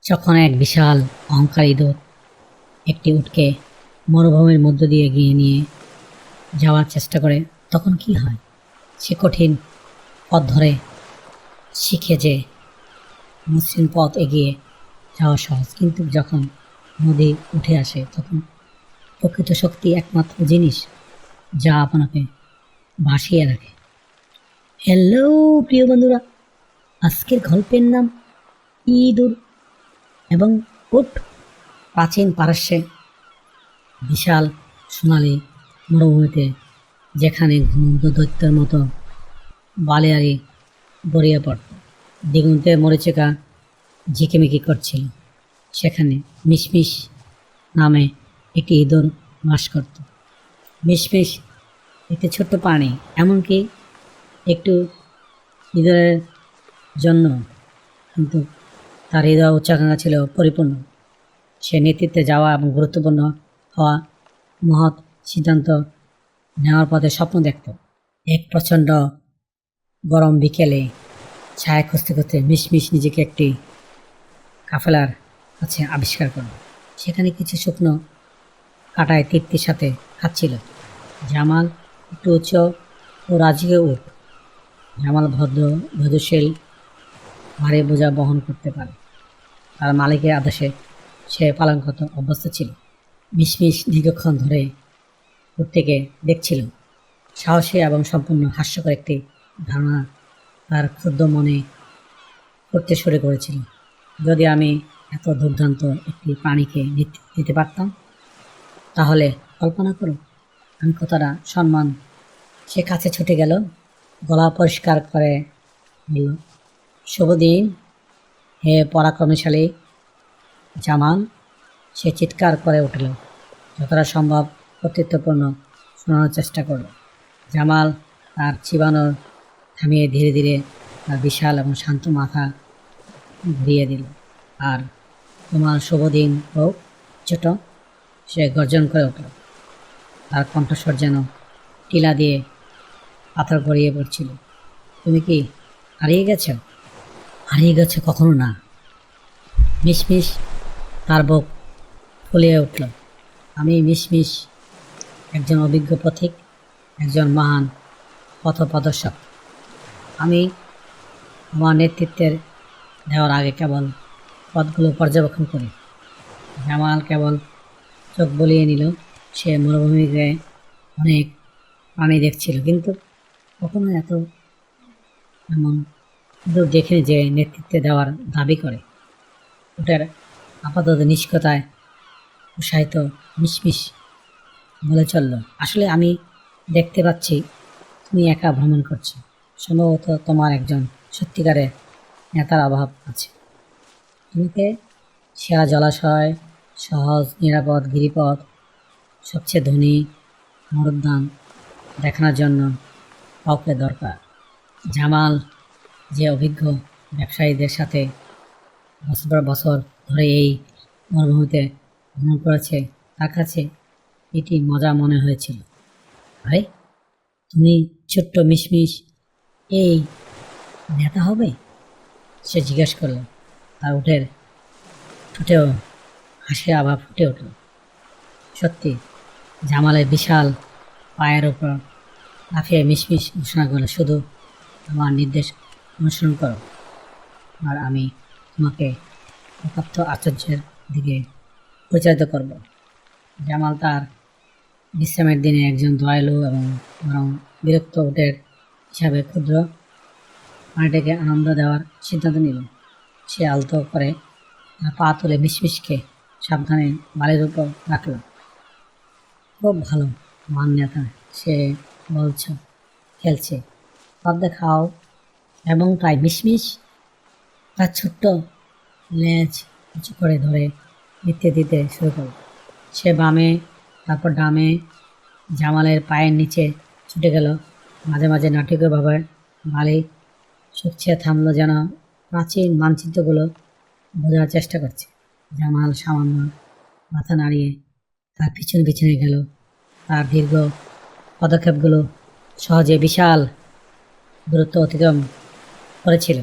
যখন এক বিশাল অহংকারী দূত একটি উটকে মরুভূমির মধ্য দিয়ে এগিয়ে নিয়ে যাওয়ার চেষ্টা করে, তখন কি হয়? সে কঠিন পথ ধরে শিখে যে মসৃণ পথ এগিয়ে যাওয়া সহজ, কিন্তু যখন নদী উঠে আসে তখন প্রকৃত শক্তি একমাত্র জিনিস যা আপনাকে ভাসিয়ে রাখে। হ্যালো প্রিয় বন্ধুরা, আজকের গল্পের নাম ইঁদুর এবং উট। প্রাচীন পারস্যে বিশাল সোনালি মরুভূমিতে, যেখানে ঘুমন্ত দৈত্যের মতো বালিয়ারি গড়িয়ে পড়ত, দিগন্তে মরিচিকা ঝিকিমিকি করছিল, সেখানে মিশমিশ নামে একটি ইঁদুর বাস করত। মিশমিশ একটি ছোট্ট প্রাণী, এমনকি একটু ইঁদুরের জন্য, কিন্তু তার হৃদয় উচ্চাকাঙ্ক্ষা ছিল পরিপূর্ণ। সে নেতৃত্বে যাওয়া এবং গুরুত্বপূর্ণ হওয়া মহৎ সিদ্ধান্ত নেওয়ার পথে স্বপ্ন দেখত। এক প্রচণ্ড গরম বিকেলে ছায়া খুঁজতে খুঁজতে মিশমিশ নিজেকে একটি কাফেলার কাছে আবিষ্কার করল। সেখানে কিছু শুকনো কাটায় তৃপ্তির সাথে খাচ্ছিল। জামাল একটু উচ্চ ও রাজকীয় উট। জামাল ধৈর্যশীল, ভারী বোঝা বহন করতে পারে। তার মালিকের আদেশে সে পালন করতে অভ্যস্ত ছিল। মিশমিশ দীর্ঘক্ষণ ধরে উটটিকে দেখছিল। সাহসী এবং সম্পূর্ণ হাস্যকর একটি ধারণা তার ক্ষুদ্র মনে করতে শুরু করেছিল। যদি আমি এত দুর্দান্ত একটি প্রাণীকে নেতৃত্ব দিতে পারতাম, তাহলে কল্পনা করো আমি কতটা সম্মান। সে কাছে ছুটে গেল, গলা পরিষ্কার করে বলল, শুভ দিন হে পরাক্রমশালী জামাল। সে চিৎকার করে উঠল, যতটা সম্ভব কর্তৃত্বপূর্ণ শোনানোর চেষ্টা করল। জামাল তার চিবানোর থামিয়ে ধীরে ধীরে তার বিশাল এবং শান্ত মাথা ঘুরিয়ে দিল। আর তোমার শুভ দিন হোক ছোট, সে গর্জন করে উঠল। তার কণ্ঠস্বর যেন টিলা দিয়ে পাথর গড়িয়ে পড়ছিল। তুমি কি হারিয়ে গেছ? হারিয়ে গেছে কখনো না। মিশমিশ তার বুক ফুলিয়ে উঠল। আমি মিশমিশ, একজন অভিজ্ঞ পথিক, একজন মহান পথপ্রদর্শক। আমি আমার নেতৃত্বের দেওয়ার আগে কেবল পথগুলো পর্যবেক্ষণ করি। জামাল কেবল চোখ বলিয়ে নিল। সে মরুভূমিতে অনেক প্রাণী দেখছিল, কিন্তু কখনো এমন দূর দেখিনি যে নেতৃত্বে দেওয়ার দাবি করে। ওটার আপাতত নিষ্কতায় উৎসাহিত মিশমিশ বলে চলল, আসলে আমি দেখতে পাচ্ছি তুমি একা ভ্রমণ করছো। সম্ভবত তোমার একজন সত্যিকারের নেতার অভাব আছে। তোমাকে সেরা জলাশয়, সহজ নিরাপদ গিরিপথ, সবচেয়ে ধনী মরুদ্যান দেখানোর জন্য কাউকে দরকার। জামাল যে অভিজ্ঞ ব্যবসায়ীদের সাথে বছর পর বছর ধরে এই মরুভূমিতে ভ্রমণ করেছে, তার কাছে এটি মজা মনে হয়েছিল। আরে তুমি ছোট্ট মিশমিশ এই নেতা হবে? সে জিজ্ঞেস করল। তার উটের ঠোঁটেও হাসি আবার ফুটে উঠল। সত্যি, জামালের বিশাল পায়ের ওপর লাফিয়ে মিশমিশ ঘোষণা করল, শুধু আমার নির্দেশ অনুসরণ করো আর আমি তোমাকে অকাথ্য আশ্চর্যের দিকে পরিচালিত করব। জামাল তার বিশ্রামের দিনে একজন দয়ালু এবং বরং বিরক্ত উটের হিসাবে ক্ষুদ্র প্রাণীটাকে আনন্দ দেওয়ার সিদ্ধান্ত নিল। সে আলতো করে তার পা তুলে মিশমিশকে সাবধানে বালির উপর রাখল। খুব ভালো মান নেতা, সে বলছ খেলছে, সব দেখাও। এবং তাই মিশমিশ তার ছোট্ট লেজ উঁচু করে ধরে নৃত্য দিতে শুরু করল। সে বামে, তারপর ডামে, জামালের পায়ের নিচে ছুটে গেল। মাঝে মাঝে নাটকীয়ভাবে বালি শুকছে থামলো, যেন প্রাচীন মানচিত্রগুলো বোঝার চেষ্টা করছে। জামাল সামান্য মাথা নাড়িয়ে তার পিছনে পিছনে গেল। তার দীর্ঘ পদক্ষেপগুলো সহজে বিশাল দূরত্ব অতিক্রম করেছিল,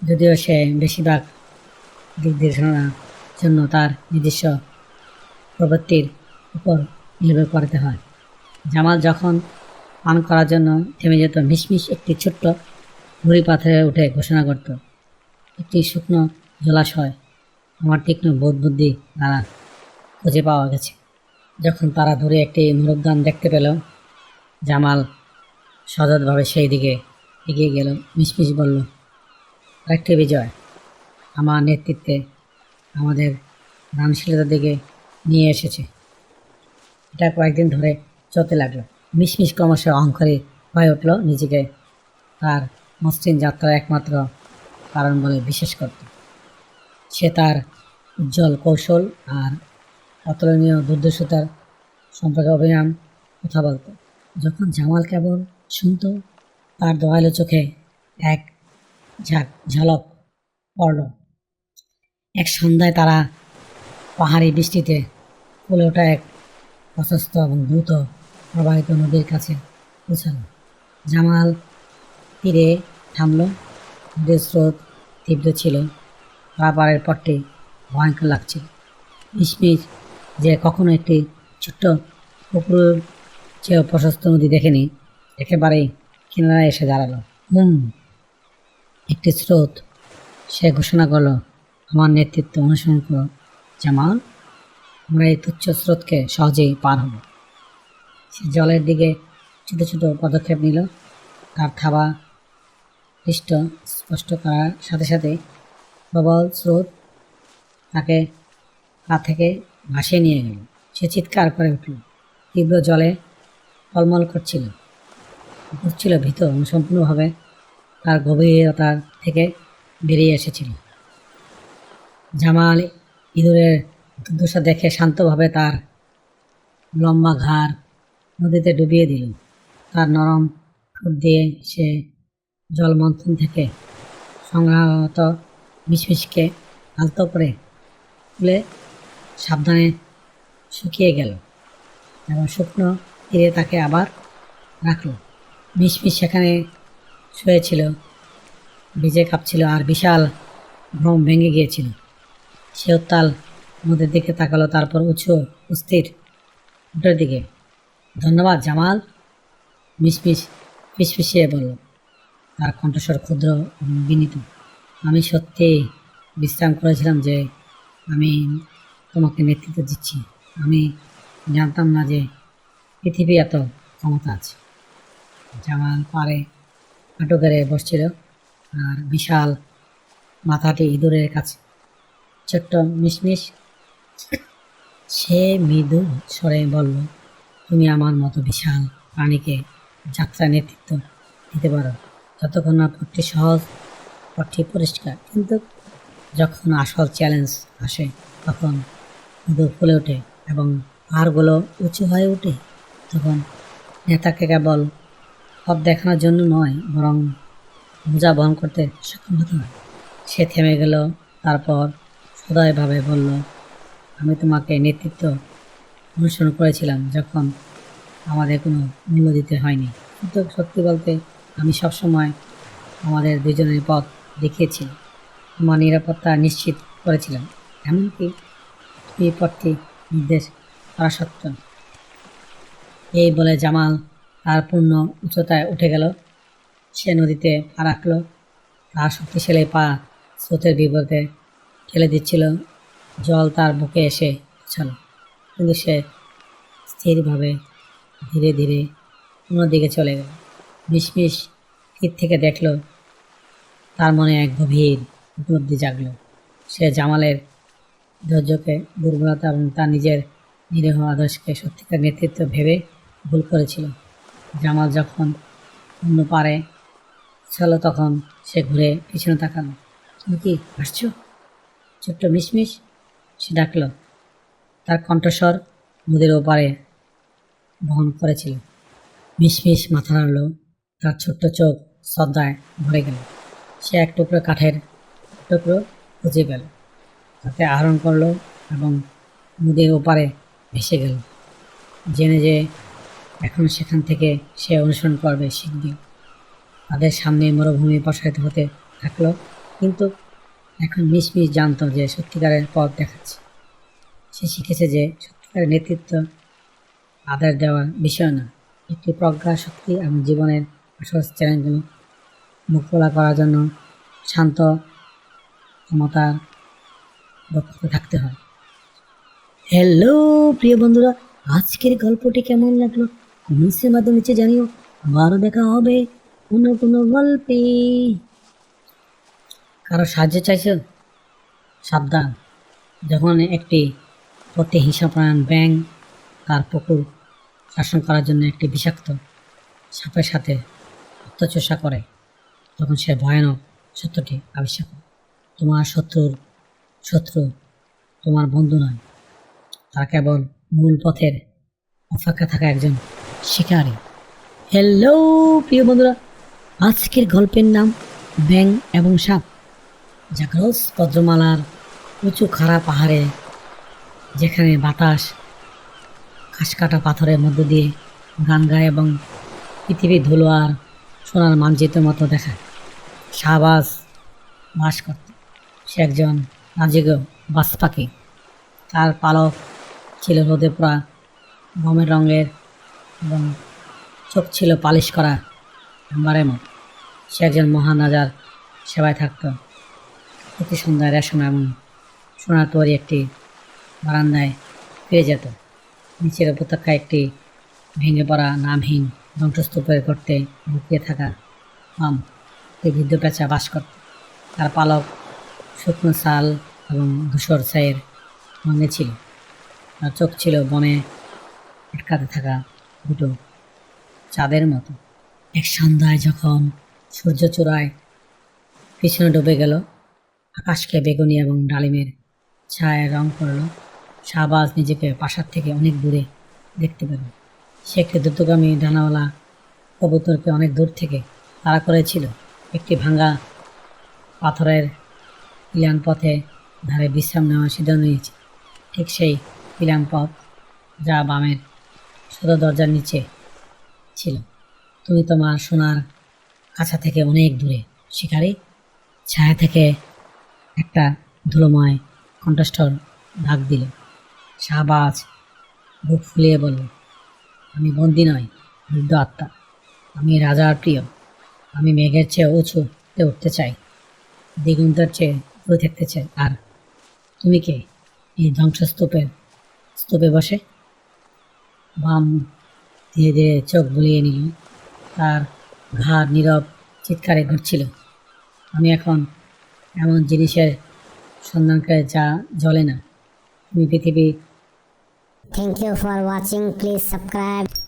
যদিও সে বেশিরভাগ দিক নির্দেশনার জন্য তার নিজস্ব প্রবৃত্তির উপর নির্ভর করতে হয়। জামাল যখন পান করার জন্য থেমে যেত, মিশমিশ একটি ছোট্ট নুড়ি পাথরে উঠে ঘোষণা করত, একটি শুকনো জলাশয় আমার তীক্ষ্ণ বোধ বুদ্ধি দ্বারা খুঁজে পাওয়া গেছে। যখন তারা দূরে একটি মুরুদ্যান দেখতে পেল, জামাল সযত্নভাবে সেই দিকে এগিয়ে গেল। মিশমিশ বলল, আরেকটি বিজয় আমার নেতৃত্বে আমাদের দানশীলতার দিকে নিয়ে এসেছে। এটা কয়েকদিন ধরে চলতে লাগলো। মিশমিশ ক্রমশ অহংকারী হয়ে উঠল, নিজেকে তার মসৃণ যাত্রার একমাত্র কারণ বলে বিশ্বাস করত। সে তার উজ্জ্বল কৌশল আর অতুলনীয় দুর্দর্শতার সম্পর্কে অভিমান কথা বলত। যখন জামাল কেবল শুনত, তার দয়ালু চোখে এক ঝলক পড়ল। এক সন্ধ্যায় তারা পাহাড়ি বৃষ্টিতে ফুলে ওঠা এক প্রশস্ত এবং দ্রুত প্রবাহিত নদীর কাছে পৌঁছাল। জামাল তীরে থামল। নদীর স্রোত তীব্র ছিল, পারাপারের পথটি ভয়ঙ্কর লাগছিল। মিশমিশ যে কখনো একটি ছোট্ট পুকুরের চেয়েও প্রশস্ত নদী দেখেনি, একেবারেই কিনারায় এসে দাঁড়ালো। একটি স্রোত, সে ঘোষণা করল, আমার নেতৃত্ব অনুসরণ করো জামাল, আমরা এই তুচ্ছ স্রোতকে সহজেই পার হব। সে জলের দিকে ছোট ছোট পদক্ষেপ নিল। তার থাবা পৃষ্ঠ স্পষ্ট করার সাথে সাথে প্রবল স্রোত তাকে পা থেকে ভাসিয়ে নিয়ে গেল। সে চিৎকার করে উঠল। তীব্র জলে টলমল করছিল, ঘুরছিল ভীত এবং সম্পূর্ণভাবে তার গভীরতার থেকে বেরিয়ে এসেছিল। জামাল ইঁদুরের দুর্দশা দেখে শান্তভাবে তার লম্বা ঘাড় নদীতে ডুবিয়ে দিল। তার নরম ঠোঁট দিয়ে সে জলমন্থন থেকে সংগ্রাহত মিশমিশকে আলতো করে তুলে সাবধানে শুকিয়ে গেল এবং শুকনো তীরে তাকে আবার রাখল। মিশমিশ সেখানে শুয়েছিল, ভিজে কাঁপছিল আর বিশাল ভ্রম ভেঙে গিয়েছিল। সে উত্তাল নদীর দিকে তাকালো, তারপর উঁচু অস্থির উঠের দিকে। ধন্যবাদ জামাল, মিশমিশ ফিসফিসিয়ে বলল, তার কণ্ঠস্বর ক্ষুদ্র এবং বিনীত। আমি সত্যি বিশ্রাম করেছিলাম যে আমি তোমাকে নেতৃত্ব দিচ্ছি। আমি জানতাম না যে পৃথিবী এত ক্ষমতা আছে। জামাল পাড়ে হাঁটু গেড়ে বসছিল আর বিশাল মাথাটি ইঁদুরের কাছে। ছোট্ট মিশমিশ সে মৃদু স্বরে বলল, তুমি আমার মতো বিশাল প্রাণীকে যাত্রা নেতৃত্ব দিতে পারো যতক্ষণ না পথটি সহজ, পথটি পরিষ্কার। কিন্তু যখন আসল চ্যালেঞ্জ আসে, তখন ইঁদুর ফুলে ওঠে এবং পাহাড়গুলো উঁচু হয়ে ওঠে, তখন নেতাকে কেবল পথ দেখানোর জন্য নয়, বরং বোঝা বহন করতে সক্ষম হতে হয়। সে থেমে গেল, তারপর সদয়ভাবে বলল, আমি তোমাকে নেতৃত্ব অনুসরণ করেছিলাম যখন আমাদের কোনো মূল্য দিতে হয়নি, কিন্তু সত্যি বলতে আমি সবসময় আমাদের দুজনের পথ দেখিয়েছি, আমার নিরাপত্তা নিশ্চিত করেছিলাম, এমনকি এই পথটি নির্দেশ করা সত্ত্বেও। এই বলে জামাল তার পূর্ণ উচ্চতায় উঠে গেল। সে নদীতে পা রাখল। তার শক্তিশালী পা স্রোতের বিপরীতে ঠেলে দিচ্ছিল। জল তার বুকে এসে পৌঁছাল, কিন্তু সে স্থিরভাবে ধীরে ধীরে অন্যদিকে চলে গেল। মিশমিশ তীর থেকে দেখল, তার মনে এক গভীর উপলব্ধি জাগল। সে জামালের ধৈর্যকে দুর্বলতা এবং তার নিজের নিরীহ আদর্শকে সত্যিকার নেতৃত্ব ভেবে ভুল করেছিল। জামাল যখন অন্য পারে ছিল, তখন সে ঘুরে পিছনে তাকালো। তুমি কি আসছো ছোট্ট মিশমিশ? সে ডাকল। তার কণ্ঠস্বর নদীর ওপারে বহন করেছিল। মিশমিশ মাথা নাড়ল, তার ছোট্ট চোখ শ্রদ্ধায় ভরে গেল। সে এক টুকরো কাঠের টুকরো খুঁজে পেল, তাতে আহরণ করলো এবং নদীর ওপারে ভেসে গেল, জেনে যে এখন সেখান থেকে সে অনুসরণ করবে শিখবে। তাদের সামনে মরুভূমি প্রসারিত হতে থাকলো, কিন্তু এখন মিশমিশ জানতো যে সত্যিকারের পথ দেখাচ্ছে। সে শিখেছে যে সত্যিকারের নেতৃত্ব আদেশ দেওয়ার বিষয় না, একটি প্রজ্ঞা শক্তি এবং জীবনের আসল চ্যালেঞ্জগুলো মোকাবেলা করার জন্য শান্ত ক্ষমতার দক্ষতা থাকতে হয়। হ্যালো প্রিয় বন্ধুরা, আজকের গল্পটি কেমন লাগলো কমেন্টসের মাধ্যমে নিচে জানিও। আবারও দেখা হবে অন্য কোনো গল্পে। কারো সাহায্য চাইছো? সাবধান, যখন একটি অতি হিংস্রপ্রাণ ব্যাঙ তার পুকুর শাসন করার জন্য একটি বিষাক্ত সাপের সাথে আত্মচেষ্টা করে, তখন সে ভয়ানক সত্যটি আবিষ্কার করে। তোমার শত্রু তোমার বন্ধু নয়, তারা কেবল মূল পথের অপেক্ষা থাকা একজন শিকারী। হ্যালো প্রিয় বন্ধুরা, আজকের গল্পের নাম ব্যাঙ এবং সাপ। জাগ্রস পদ্মমালার উঁচু খাড়া পাহাড়ে, যেখানে বাতাস ঘাসকাটা পাথরের মধ্য দিয়ে গান গায় এবং পৃথিবীর ধুলো আর সোনার মানচিত্রের মতো দেখায়, শাহবাজ বাস করত। সে একজন রাজকীয় বাজ পাখি। তার পালক ছিল রোদে পোড়া গমের রঙের এবং চোখ ছিল পালিশ করা আম্বারের মতো। সে একজন মহান রাজার সেবায় থাকত। প্রতি সন্ধ্যায় রেশম এবং সোনার তৈরি একটি বারান্দায় ফিরে যেত। নিচের উপত্যকায় একটি ভেঙে পড়া নামহীন ধ্বংসস্তূপের গর্তে লুকিয়ে থাকা একটি বৃদ্ধ পেঁচা বাস করত। তার পালক শুকনো শাল এবং ধূসর ছাইয়ের রঙে ছিল। তার চোখ ছিল বনে আটকাতে থাকা দুটো চাঁদের মতো। এক সন্ধ্যায় যখন সূর্য চূড়ায় পিছনে ডুবে গেল, আকাশকে বেগুনি এবং ডালিমের ছায়ায় রং করল, শাহবাজ নিজেকে প্রাসাদ থেকে অনেক দূরে দেখতে পেল। সে একটি দ্রুতগামী ডানাওয়ালা কবুতরকে অনেক দূর থেকে তাড়া করেছিল। একটি ভাঙা পাথরের পিলান পথে ধারে বিশ্রাম নেওয়ার সিদ্ধান্ত নিয়েছে, ঠিক সেই পিলান পথ যা বামের সদর দরজার নিচে ছিল। তুমি তোমার সোনার কাছা থেকে অনেক দূরে, শিকারী। ছায়া থেকে একটা ধুলোময় কণ্ঠস্বর ডাক দিল। শাহবাজ বুক ফুলিয়ে বলল, আমি বন্দি নয়, বৃদ্ধ আত্মা। আমি রাজার প্রিয়। আমি মেঘের চেয়ে উঁচুতে উঠতে চাই, দিগন্তের চেয়ে উপরে থাকতে চাই। আর তুমি কে? এই স্তূপে বসে। বাম ধীরে ধীরে চোখ বুলিয়ে নিল। তার ঘাড় নীরব চিৎকারে ঘুরছিল। আমি এখন এমন জিনিসের সন্ধান করে যা জ্বলে না। তুমি পৃথিবী। Thank you for watching. Please subscribe.